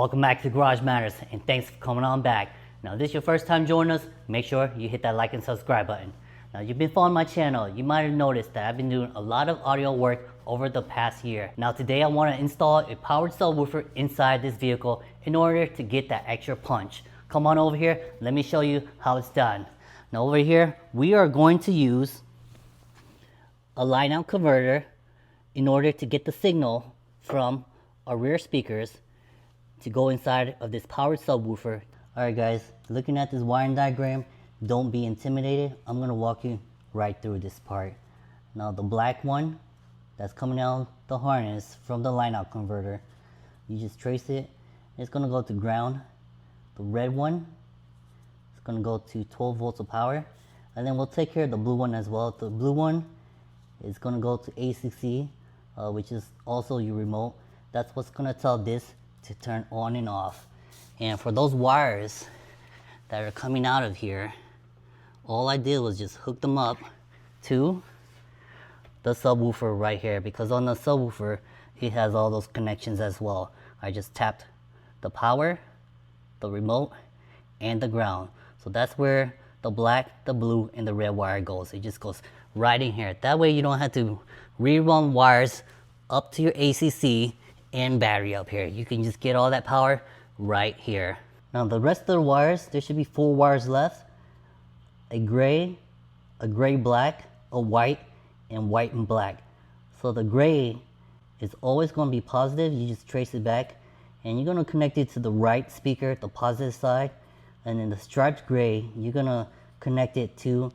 Welcome back to Garage Matters, and thanks for coming on back. Now, if this is your first time joining us, make sure you hit that like and subscribe button. Now, you've been following my channel, you might have noticed that I've been doing a lot of audio work over the past year. Now, today I want to install a powered subwoofer inside this vehicle in order to get that extra punch. Come on over here, let me show you how it's done. Now, over here, we are going to use a line-out converter in order to get the signal from our rear speakers to go inside of this powered subwoofer. Alright guys, looking at this wiring diagram, don't be intimidated. I'm going to walk you right through this part. Now the black one that's coming out the harness from the line-out converter, you just trace it. It's going to go to ground. The red one is going to go to 12 volts of power. And then we'll take care of the blue one as well. The blue one is going to go to ACC, which is also your remote. That's what's going to tell this to turn on and off. And for those wires that are coming out of here, all I did was just hook them up to the subwoofer right here, because on the subwoofer it has all those connections as well. I just tapped the power, the remote, and the ground. So that's where the black, the blue, and the red wire goes. It just goes right in here. That way you don't have to rerun wires up to your ACC and battery up here. You can just get all that power right here. Now the rest of the wires, there should be 4 wires left. A gray black, a white, and white and black. So the gray is always going to be positive. You just trace it back and you're going to connect it to the right speaker, the positive side. And then the striped gray, you're going to connect it to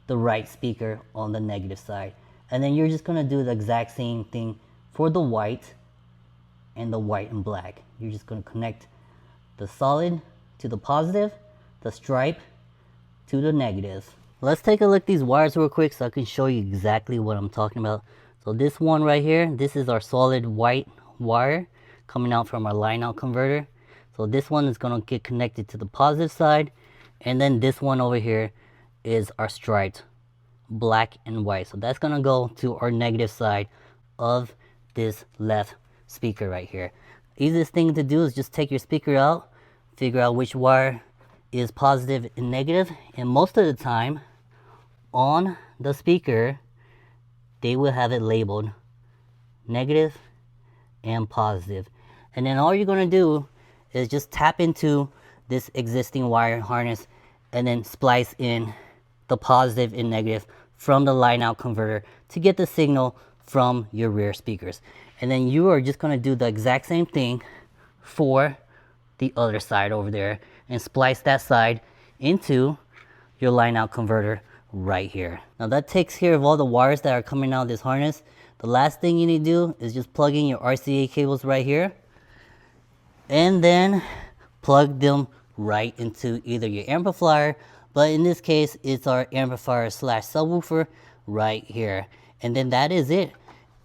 the right speaker on the negative side. And then you're just going to do the exact same thing for the white and the white and black. You're just going to connect the solid to the positive, the stripe to the negative. Let's take a look at these wires real quick so I can show you exactly what I'm talking about. So this one right here, this is our solid white wire coming out from our line-out converter. So this one is going to get connected to the positive side, and then this one over here is our striped black and white. So that's going to go to our negative side of this left speaker right here. Easiest thing to do is just take your speaker out, figure out which wire is positive and negative, and most of the time on the speaker they will have it labeled negative and positive. And then all you're going to do is just tap into this existing wire harness and then splice in the positive and negative from the line out converter to get the signal from your rear speakers. And then you are just going to do the exact same thing for the other side over there and splice that side into your line out converter right here. Now that takes care of all the wires that are coming out of this harness. The last thing you need to do is just plug in your RCA cables right here and then plug them right into either your amplifier, but in this case it's our amplifier slash subwoofer right here. And then that is it.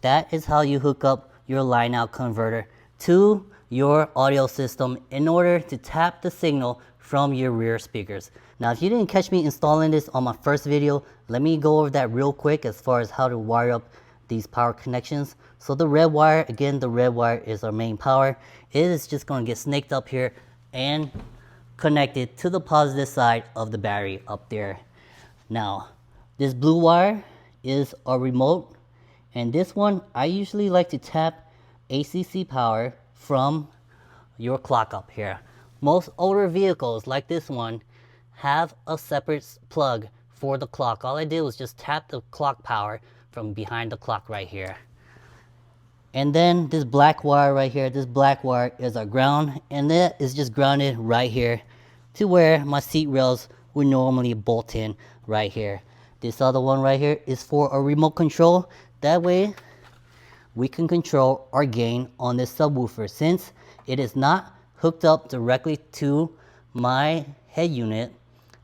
That is how you hook up your line out converter to your audio system in order to tap the signal from your rear speakers. Now if you didn't catch me installing this on my first video, let me go over that real quick as far as how to wire up these power connections. So the red wire, again, the red wire is our main power. It is just going to get snaked up here and connected to the positive side of the battery up there. Now this blue wire is our remote, and this one I usually like to tap ACC power from your clock up here. Most older vehicles like this one have a separate plug for the clock. All I did was just tap the clock power from behind the clock right here. And then this black wire right here, this black wire is our ground, and that is just grounded right here to where my seat rails would normally bolt in right here. This other one right here is for a remote control. That way we can control our gain on this subwoofer. Since it is not hooked up directly to my head unit,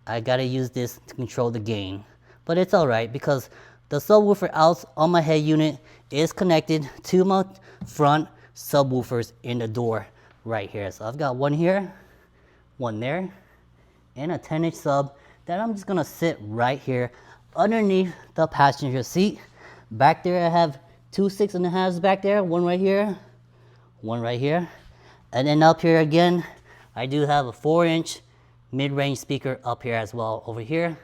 I gotta use this to control the gain. But it's alright because the subwoofer out on my head unit is connected to my front subwoofers in the door right here. So I've got one here, one there, and a 10-inch sub that I'm just gonna sit right here underneath the passenger seat. Back there I have 2 6.5s back there, one right here, And then up here again, I do have a 4-inch mid-range speaker up here as well, over here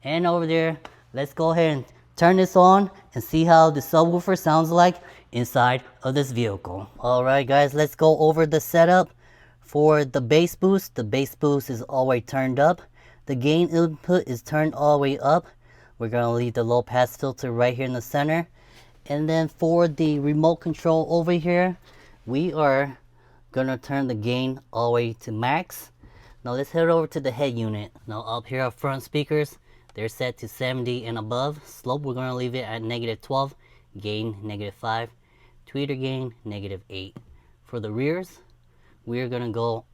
and over there. Let's go ahead and turn this on and see how the subwoofer sounds like inside of this vehicle. Alright guys, let's go over the setup for the bass boost. The bass boost is all the way turned up. The gain input is turned all the way up. We're going to leave the low pass filter right here in the center. And then for the remote control over here, we are going to turn the gain all the way to max. Now let's head over to the head unit. Now up here, our front speakers, they're set to 70 and above. Slope, we're going to leave it at -12. Gain, -5. Tweeter gain, -8. For the rears, we're going to go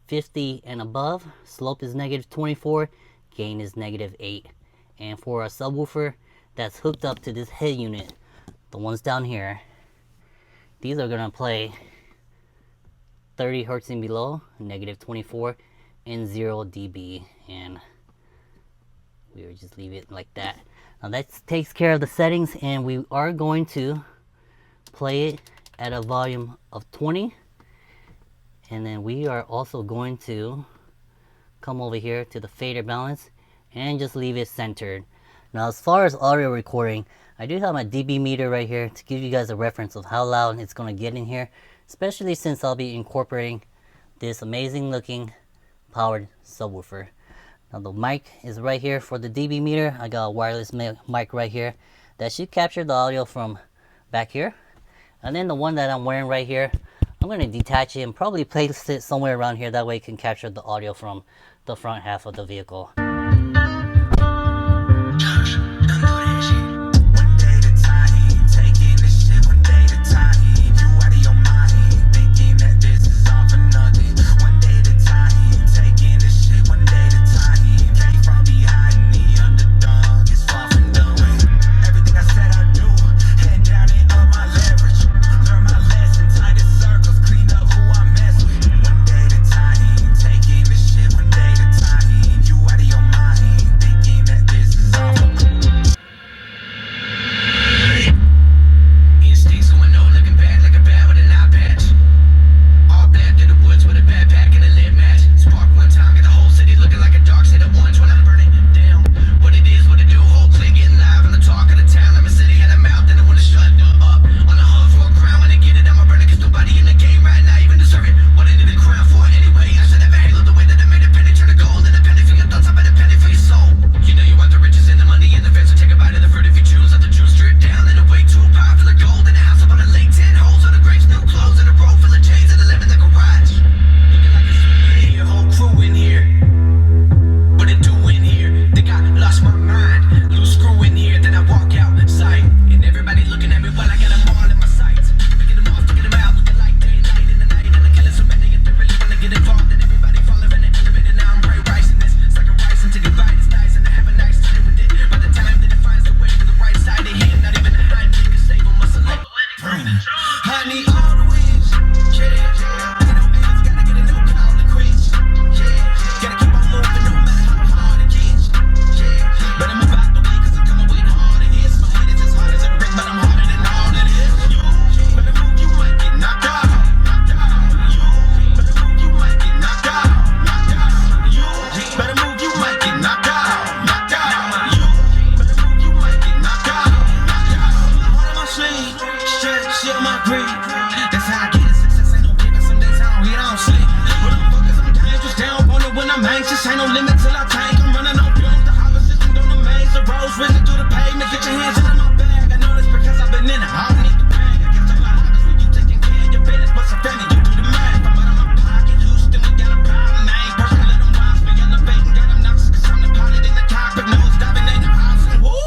50 and above. Slope is -24. Gain is -8. And for our subwoofer that's hooked up to this head unit, the ones down here, these are going to play 30 hertz and below, -24, and 0 dB. And we will just leave it like that. Now that takes care of the settings, and we are going to play it at a volume of 20. And then we are also going to come over here to the fader balance and just leave it centered. Now as far as audio recording, I do have my dB meter right here to give you guys a reference of how loud it's going to get in here, especially since I'll be incorporating this amazing looking powered subwoofer. Now the mic is right here for the dB meter. I got a wireless mic right here that should capture the audio from back here. And then the one that I'm wearing right here, I'm going to detach it and probably place it somewhere around here. That way it can capture the audio from the front half of the vehicle. Ain't no limit till I tank. I'm running on fumes. The hollow system gonna maze the roads, racing through the pavement. Get your hands in my bag. I know this because I've been in it. I don't need the bag. I got your habits when you taking care of your business. But some family, you do the math. I'm out of my pocket. Houston, we got a problem, man. Personally, let them watch me elevating. Got them knocks, cause I'm the pilot in the cockpit. Nose diving, ain't no housing. Woo!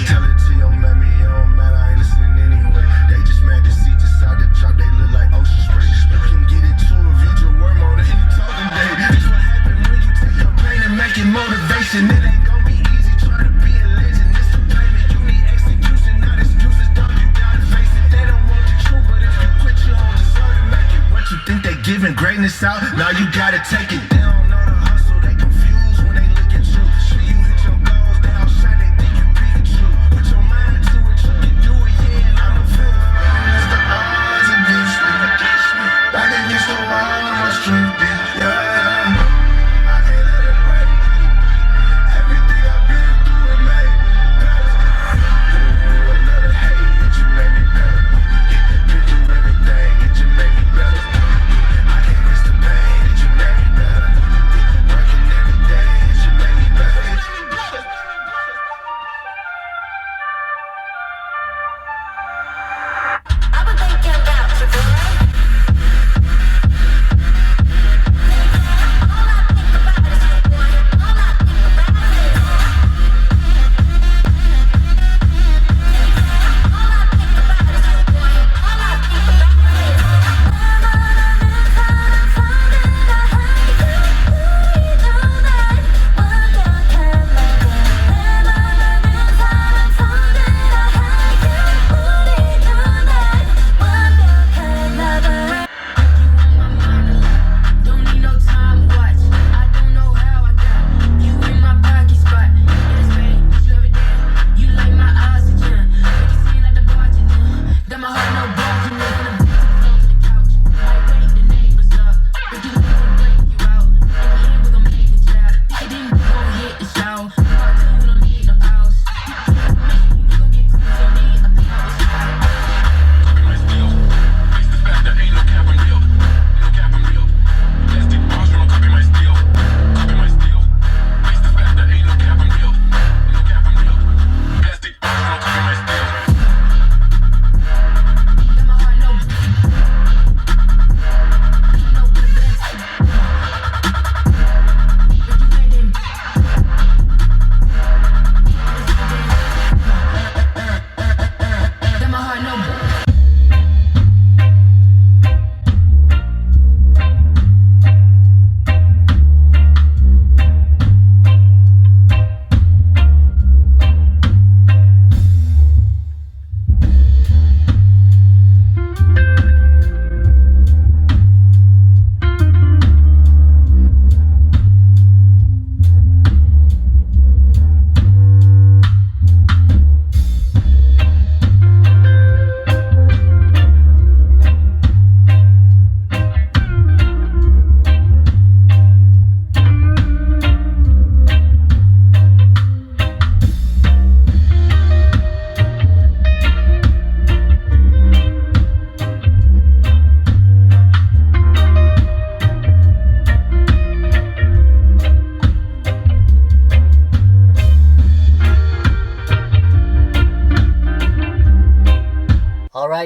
Tell it to your mammy, it don't matter, I ain't listening anyway. They just mad to see decide to drop, they look like ocean spray. You can get it to a view, just worm on it, any talking day. That's what happen when you take your pain and make it motivation. It ain't gonna be easy trying to be a legend. It's the payment, you need execution, not excuses. Dog, you gotta face it. They don't want the truth, but if you quit, you don't deserve to make it. What you think they giving greatness out? Now you gotta take it. They don't know the hustle, they confused when they look at you. Sure, you hit your goals, they all shine, they think you Pikachu. Put your mind to it, you can do it, yeah, and I'm a fool. It's the odds against me, back against the wall.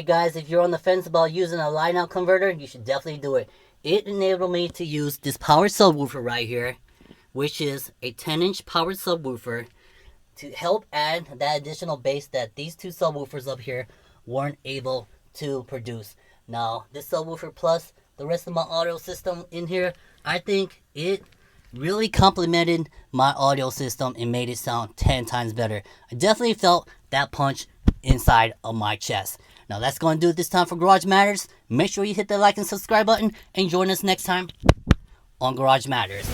guys, if you're on the fence about using a line out converter, you should definitely do it. It enabled me to use this power subwoofer right here, which is a 10-inch power subwoofer, to help add that additional bass that these two subwoofers up here weren't able to produce. Now, this subwoofer plus the rest of my audio system in here, I think it really complemented my audio system and made it sound 10 times better. I definitely felt that punch inside of my chest. Now that's going to do it this time for Garage Matters. Make sure you hit the like and subscribe button and join us next time on Garage Matters.